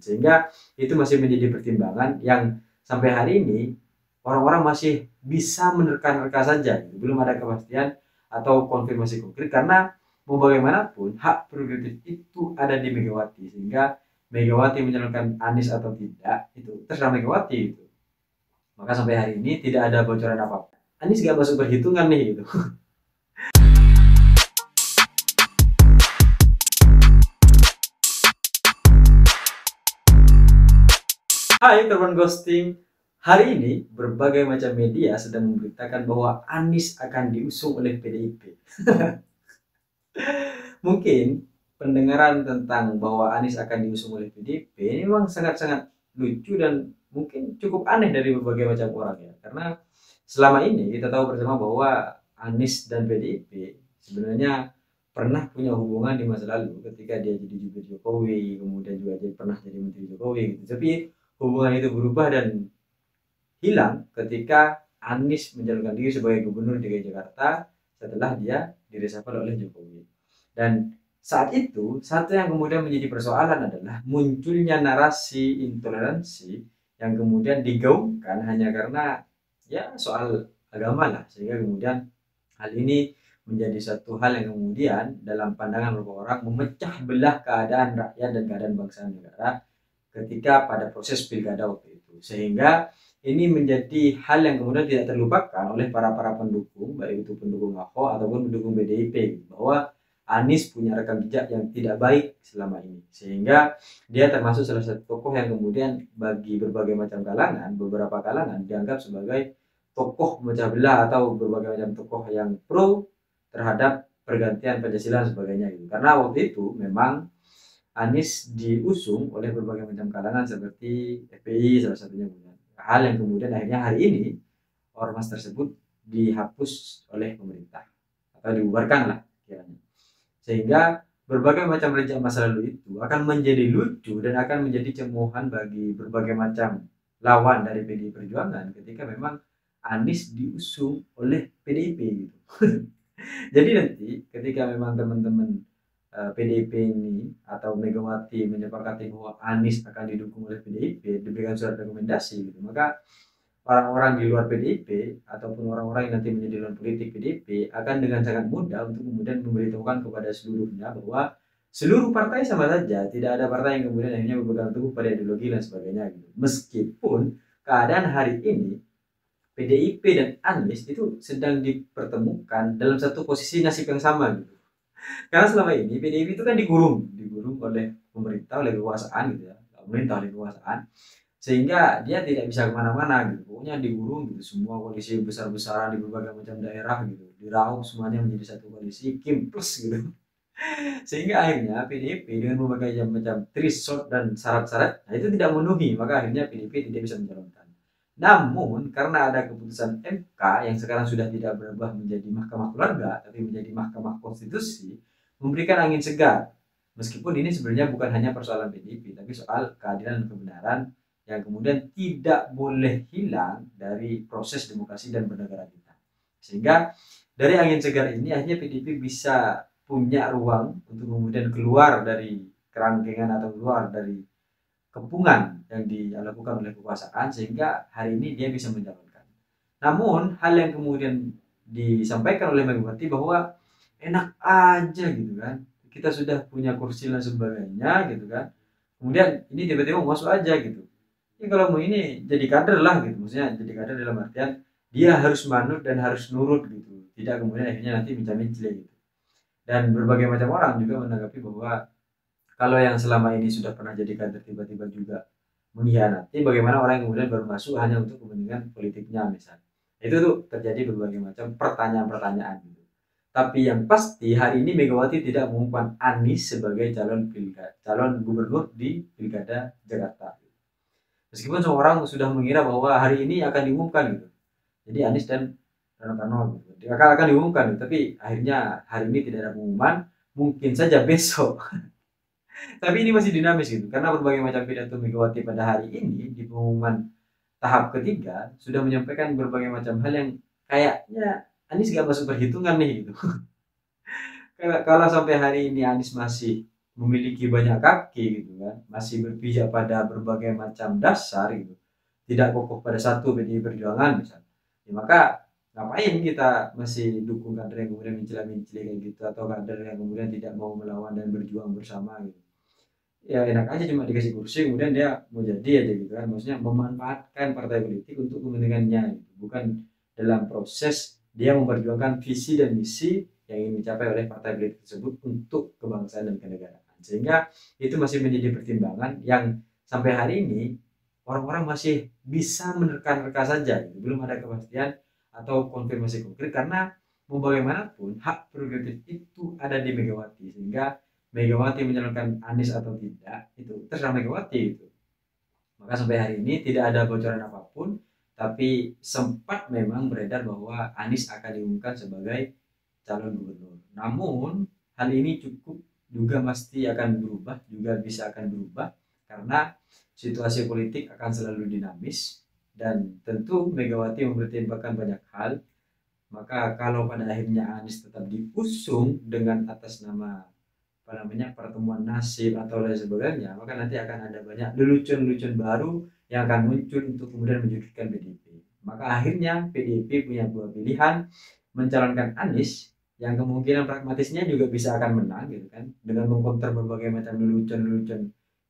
Sehingga itu masih menjadi pertimbangan yang sampai hari ini orang-orang masih bisa menerka-nerka saja, belum ada kepastian atau konfirmasi konkret, karena mau bagaimanapun hak prerogatif itu ada di Megawati, sehingga Megawati menyalurkan Anies atau tidak itu terserah Megawati gitu. Maka sampai hari ini tidak ada bocoran apa-apa. Anies gak masuk perhitungan nih gitu. Hai teman ghosting. Hari ini berbagai macam media sedang memberitakan bahwa Anies akan diusung oleh PDIP. Mungkin pendengaran tentang bahwa Anies akan diusung oleh PDIP ini memang sangat-sangat lucu dan mungkin cukup aneh dari berbagai macam orang ya. Karena selama ini kita tahu bersama bahwa Anies dan PDIP sebenarnya pernah punya hubungan di masa lalu ketika dia jadi jubir Jokowi, kemudian juga dia pernah jadi menteri Jokowi gitu. Tapi hubungan itu berubah dan hilang ketika Anies mencalonkan diri sebagai gubernur DKI Jakarta setelah dia direshuffle oleh Jokowi. Dan saat itu, satu yang kemudian menjadi persoalan adalah munculnya narasi intoleransi yang kemudian digaungkan hanya karena ya soal agama lah, sehingga kemudian hal ini menjadi satu hal yang kemudian dalam pandangan beberapa orang memecah belah keadaan rakyat dan keadaan bangsa dan negara ketika pada proses pilkada waktu itu, sehingga ini menjadi hal yang kemudian tidak terlupakan oleh para pendukung, baik itu pendukung Ahok ataupun pendukung PDIP, bahwa Anies punya rekam jejak yang tidak baik selama ini, sehingga dia termasuk salah satu tokoh yang kemudian bagi berbagai macam kalangan, beberapa kalangan dianggap sebagai tokoh memecah belah atau berbagai macam tokoh yang pro terhadap pergantian Pancasila dan sebagainya gitu. Karena waktu itu memang Anies diusung oleh berbagai macam kalangan seperti FPI salah satunya, hal yang kemudian akhirnya hari ini ormas tersebut dihapus oleh pemerintah atau dibubarkan lah kiranya, sehingga berbagai macam rejak masa lalu itu akan menjadi lucu dan akan menjadi cemoohan bagi berbagai macam lawan dari PDI Perjuangan ketika memang Anies diusung oleh PDIP gitu. Jadi nanti ketika memang teman-teman PDIP ini atau Megawati menyepakati bahwa Anies akan didukung oleh PDIP, diberikan surat rekomendasi gitu, maka orang-orang di luar PDIP ataupun orang-orang yang nanti menjadi lawan politik PDIP akan dengan sangat mudah untuk kemudian memberitahukan kepada seluruhnya bahwa seluruh partai sama saja, tidak ada partai yang kemudian akhirnya berpegang teguh pada ideologi dan sebagainya gitu. Meskipun keadaan hari ini PDIP dan Anies itu sedang dipertemukan dalam satu posisi nasib yang sama gitu. Karena selama ini PDIP itu kan digurung oleh pemerintah, oleh kekuasaan gitu ya, pemerintah oleh kekuasaan, sehingga dia tidak bisa kemana-mana gitu. Pokoknya digurung gitu, semua koalisi besar-besaran di berbagai macam daerah gitu, diraup semuanya menjadi satu koalisi Kim plus gitu. Sehingga akhirnya PDIP dengan berbagai macam threshold dan syarat-syarat, nah itu tidak memenuhi, maka akhirnya PDIP tidak bisa mencalonkan. Namun karena ada keputusan MK yang sekarang sudah tidak berubah menjadi Mahkamah Keluarga tapi menjadi Mahkamah Konstitusi, memberikan angin segar. Meskipun ini sebenarnya bukan hanya persoalan PDIP tapi soal keadilan dan kebenaran yang kemudian tidak boleh hilang dari proses demokrasi dan bernegara kita. Sehingga dari angin segar ini akhirnya PDIP bisa punya ruang untuk kemudian keluar dari kerangkengan atau keluar dari kepungan yang dilakukan oleh kekuasaan, sehingga hari ini dia bisa mencalonkan. Namun hal yang kemudian disampaikan oleh Megawati bahwa enak aja gitu kan, kita sudah punya kursi dan sebagainya gitu kan, kemudian ini tiba-tiba masuk aja gitu. Ya kalau mau ini jadi kader lah gitu, maksudnya jadi kader dalam artian dia harus manut dan harus nurut gitu, tidak kemudian akhirnya nanti mencari gitu. Dan berbagai macam orang juga menanggapi bahwa kalau yang selama ini sudah pernah jadi kader tiba-tiba juga mengkhianati, bagaimana orang yang kemudian baru masuk hanya untuk kepentingan politiknya misalnya. Itu tuh terjadi berbagai macam pertanyaan-pertanyaan gitu. Tapi yang pasti hari ini Megawati tidak mengumumkan Anies sebagai calon gubernur di Pilkada Jakarta. Meskipun semua orang sudah mengira bahwa hari ini akan diumumkan gitu. Jadi Anies dan Rano Karno gitu. Dia akan diumumkan gitu. Tapi akhirnya hari ini tidak ada pengumuman, mungkin saja besok. Tapi ini masih dinamis gitu, karena berbagai macam pidato Megawati pada hari ini di pengumuman tahap ketiga sudah menyampaikan berbagai macam hal yang kayaknya Anies gak masuk perhitungan nih gitu. Kalau sampai hari ini Anies masih memiliki banyak kaki gitu kan, masih berpijak pada berbagai macam dasar gitu, tidak kokoh pada satu PDI Perjuangan misalnya, ya maka ngapain kita masih dukung kader yang kemudian mencela-mencela kayak gitu, atau kader yang kemudian tidak mau melawan dan berjuang bersama gitu. Ya enak aja cuma dikasih kursi kemudian dia mau jadi aja gitu kan, maksudnya memanfaatkan partai politik untuk kepentingannya gitu. Bukan dalam proses dia memperjuangkan visi dan misi yang ingin dicapai oleh partai politik tersebut untuk kebangsaan dan kenegaraan. Sehingga itu masih menjadi pertimbangan yang sampai hari ini orang-orang masih bisa menerka-nerka saja gitu. Belum ada kepastian atau konfirmasi konkret, karena mau bagaimanapun hak prerogatif itu ada di Megawati, sehingga Megawati menyalurkan Anies atau tidak itu terserah Megawati itu. Maka sampai hari ini tidak ada bocoran apapun, tapi sempat memang beredar bahwa Anies akan diumumkan sebagai calon gubernur. Namun hal ini cukup juga pasti akan berubah, juga bisa akan berubah karena situasi politik akan selalu dinamis dan tentu Megawati mempertimbangkan banyak hal. Maka kalau pada akhirnya Anies tetap diusung dengan atas nama apa namanya pertemuan nasib atau lain sebagainya, maka nanti akan ada banyak lelucon-lelucon baru yang akan muncul untuk kemudian menjudutkan PDIP. Maka akhirnya PDIP punya dua pilihan, mencalonkan Anies yang kemungkinan pragmatisnya juga bisa akan menang gitu kan, dengan mengkonter berbagai macam lelucon-lelucon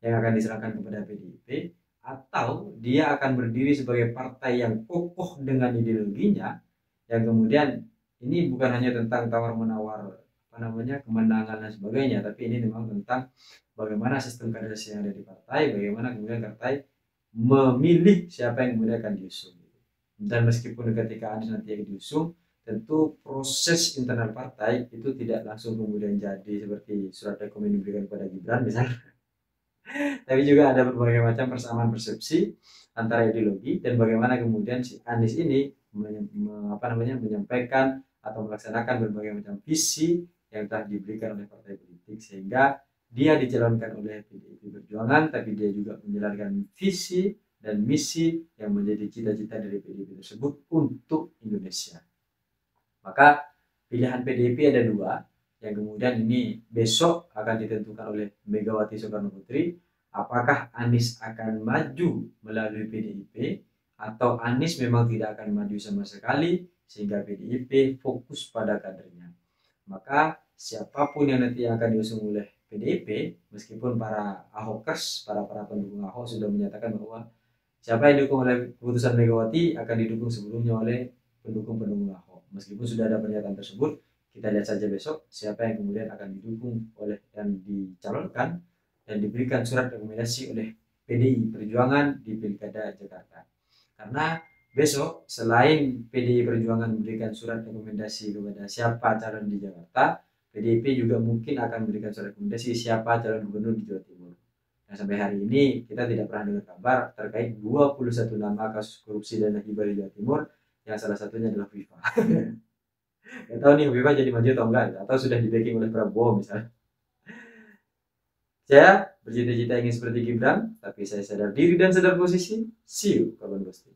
yang akan diserahkan kepada PDIP, atau dia akan berdiri sebagai partai yang kokoh dengan ideologinya, yang kemudian ini bukan hanya tentang tawar menawar apa namanya kemenangan dan sebagainya, tapi ini memang tentang bagaimana sistem kaderisasi yang ada di partai, bagaimana kemudian partai memilih siapa yang kemudian akan diusung. Dan meskipun ketika Anies nanti yang diusung, tentu proses internal partai itu tidak langsung kemudian jadi seperti surat rekomendasi diberikan kepada Gibran misalnya, tapi juga ada berbagai macam persamaan persepsi antara ideologi dan bagaimana kemudian si Anies ini menyampaikan atau melaksanakan berbagai macam visi yang telah diberikan oleh partai politik, sehingga dia dicalonkan oleh PDIP Perjuangan, tapi dia juga menjalankan visi dan misi yang menjadi cita-cita dari PDIP tersebut untuk Indonesia. Maka pilihan PDIP ada dua, yang kemudian ini besok akan ditentukan oleh Megawati Soekarno Putri, apakah Anies akan maju melalui PDIP atau Anies memang tidak akan maju sama sekali sehingga PDIP fokus pada kadernya. Maka siapapun yang nanti akan diusung oleh PDIP, meskipun para Ahokers, para pendukung Ahok sudah menyatakan bahwa siapa yang didukung oleh keputusan Megawati akan didukung sebelumnya oleh pendukung-pendukung Ahok. Meskipun sudah ada pernyataan tersebut, kita lihat saja besok siapa yang kemudian akan didukung oleh dan dicalonkan dan diberikan surat rekomendasi oleh PDI Perjuangan di Pilkada Jakarta. Karena besok selain PDI Perjuangan memberikan surat rekomendasi kepada siapa calon di Jakarta, PDIP juga mungkin akan memberikan surat rekomendasi siapa calon gubernur di Jawa Timur. Nah, sampai hari ini kita tidak pernah dengar kabar terkait 21 nama kasus korupsi dana hibah di Jawa Timur, yang salah satunya adalah Viva. Nggak tahu nih Viva jadi maju atau enggak, atau sudah di backing oleh Prabowo misalnya. Saya bercita-cita ingin seperti Gibran, tapi saya sadar diri dan sadar posisi. See you, kawan Gusti.